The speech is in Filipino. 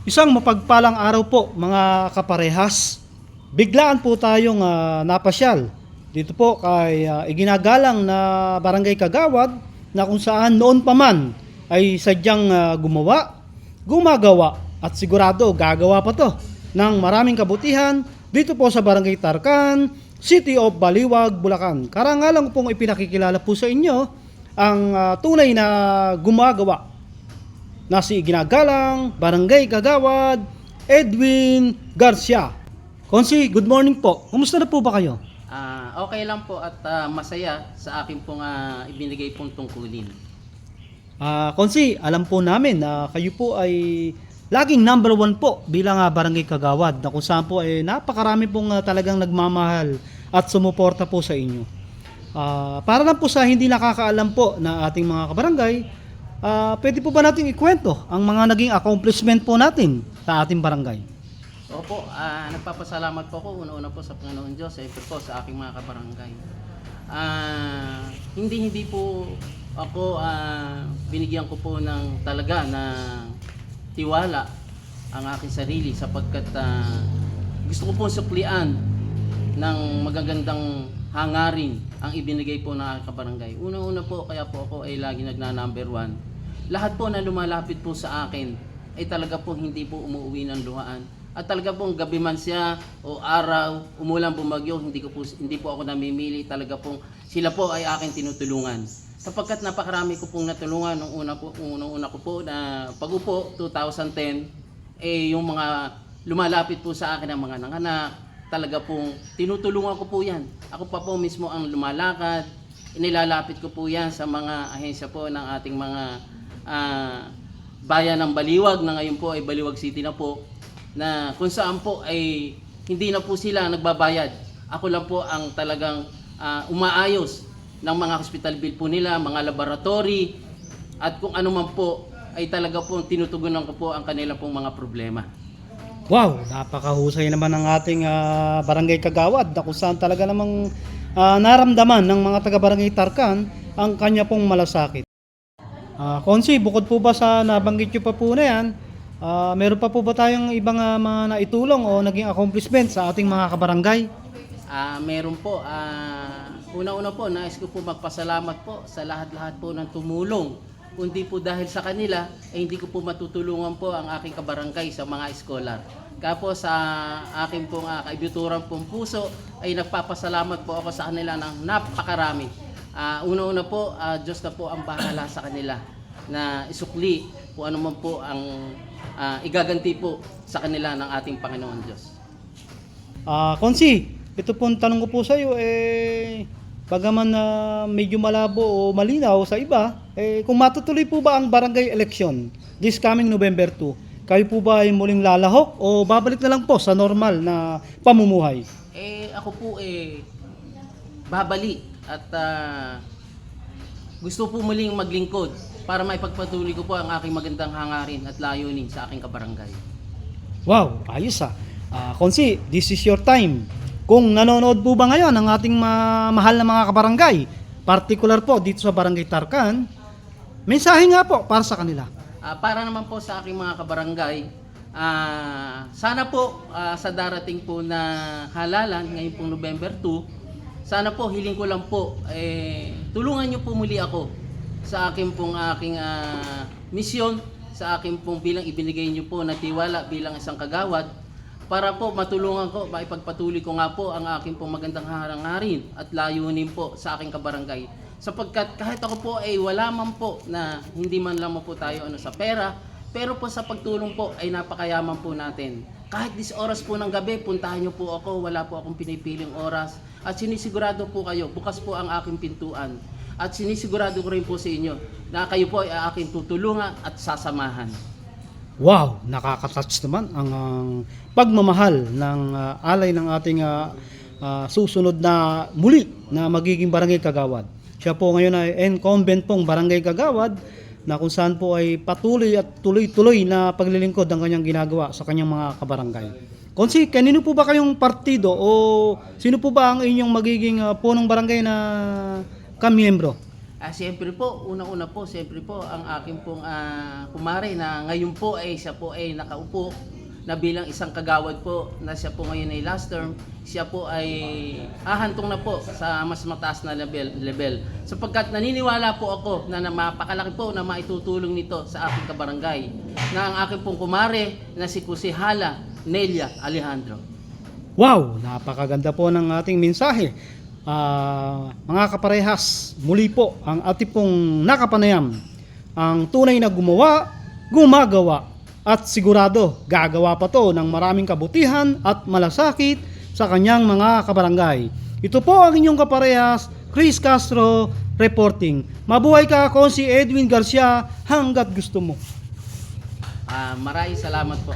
Isang mapagpalang araw po mga kaparehas. Biglaan po tayong napasyal dito po kay iginagalang na Barangay Kagawad na kung saan noon pa man ay sadyang gumagawa at sigurado gagawa pa to ng maraming kabutihan dito po sa Barangay Tarcan, City of Baliwag, Bulacan. Karangalan ko pong ipinakikilala po sa inyo ang tunay na gumagawa na si ginagalang Barangay Kagawad Edwin Garcia. Konsi, good morning po. Kumusta na po ba kayo? Okay lang po at masaya sa akin pong ibinigay pong tungkulin. Konsi, alam po namin na kayo po ay laging number 1 po bilang Barangay Kagawad na kung saan po ay napakarami pong talagang nagmamahal at sumuporta po sa inyo. Para lang po sa hindi nakakaalam po na ating mga kabarangay, pwede po ba natin ikwento ang mga naging accomplishment po natin sa ating barangay? Opo, nagpapasalamat po ako una-una po sa Panginoon Diyos, siyempre po sa aking mga kabarangay. Hindi po ako binigyan ko po ng talaga na tiwala ang aking sarili sapagkat gusto ko po suklian ng magagandang hangarin ang ibinigay po ng aking kabarangay. Una-una po, kaya po ako ay lagi nagna-number 1. Lahat po na lumalapit po sa akin ay talaga po hindi po umuwi ng luhaan. At talaga pong gabi man siya o araw, umulang bumagyo, hindi po ako namimili. Talaga pong sila po ay aking tinutulungan. Sapagkat napakarami ko pong natulungan nung una ko po na pag-upo 2010, yung mga lumalapit po sa akin ng mga nanganak, talaga pong tinutulungan ko po yan. Ako pa po mismo ang lumalakad, inilalapit ko po yan sa mga ahensya po ng ating mga bayan ng Baliwag, na ngayon po ay Baliwag City na po, na kung saan po ay hindi na po sila nagbabayad. Ako lang po ang talagang umaayos ng mga hospital bill po nila, mga laboratory, at kung ano man po ay talaga po tinutugunan ko po ang kanila pong mga problema. Wow, napakahusay naman ng ating Barangay Kagawad na kung saan talaga namang naramdaman ng mga taga-Barangay Tarcan ang kanya pong malasakit. Konsi, bukod po ba sa nabanggit nyo pa po na yan, meron pa po ba tayong ibang mga naitulong o naging accomplishment sa ating mga kabarangay? Meron po. Una-una po, nais ko po magpasalamat po sa lahat-lahat po ng tumulong. Kundi po dahil sa kanila, hindi ko po matutulungan po ang aking kabarangay sa mga eskolar. Kaya po sa aking pong kaibuturan pong puso, ay nagpapasalamat po ako sa kanila ng napakarami. Una-una po, Diyos na po ang bahala sa kanila na isukli kung ano man po ang igaganti po sa kanila ng ating Panginoon Diyos. Konsi, ito pong tanong ko po sa iyo, bagaman na medyo malabo o malinaw sa iba, kung matutuloy po ba ang barangay election this coming November 2, kayo po ba ay muling lalahok o babalik na lang po sa normal na pamumuhay? Ako po babalik at gusto po muling maglingkod para maipagpatuloy ko po ang aking magandang hangarin at layunin sa aking kabarangay. Wow, ayos Konsi, this is your time. Kung nanonood po ba ngayon ang ating mahal na mga kabarangay, particular po dito sa Barangay Tarcan, mensahe nga po para sa kanila. Para naman po sa aking mga kabarangay, sana po sa darating po na halalan ngayong pong November 2, sana po hiling ko lang po, tulungan niyo po muli ako sa aking misyon, sa aking pong bilang ibinigay niyo po na tiwala bilang isang kagawad, para po matulungan ko, maipagpatuloy ko nga po ang aking pong magandang hangarin at layunin po sa aking kabarangay. Sapagkat kahit ako po ay wala man po na hindi man lamang po tayo sa pera, pero po sa pagtulong po ay napakayaman po natin. Kahit 10 oras po ng gabi, puntahan niyo po ako, wala po akong pinipiling oras. At sinisigurado po kayo, bukas po ang aking pintuan. At sinisigurado ko rin po sa inyo na kayo po ay aking tutulungan at sasamahan. Wow, nakaka-touch naman ang pagmamahal ng alay ng ating susunod na muli na magiging Barangay Kagawad. Siya po ngayon ay incumbent pong Barangay Kagawad na kung saan po ay patuloy at tuloy-tuloy na paglilingkod ang kanyang ginagawa sa kanyang mga kabarangay. Konsi, kanino po ba kayong partido o sino po ba ang inyong magiging punong barangay na kamiyembro? Siyempre po, unang-una po, siyempre po, ang aking pong kumare na ngayon po ay siya po ay nakaupo na bilang isang kagawad po na siya po ngayon ay last term, siya po ay hahantong na po sa mas mataas na level. Sapagkat naniniwala po ako na mapakalaki po na maitutulong nito sa aking kabarangay na ang aking pong kumare na si Kusihala Nelia Alejandro. Wow, napakaganda po ng ating mensahe. Mga kaparehas, muli po ang ating pong nakapanayam. Ang tunay na gumawa, gumagawa, at sigurado gagawa pa to ng maraming kabutihan at malasakit sa kanyang mga kabarangay. Ito po ang inyong kaparehas, Chris Castro, reporting. Mabuhay ka, Konsi Edwin Garcia, hanggat gusto mo. Maraming salamat po.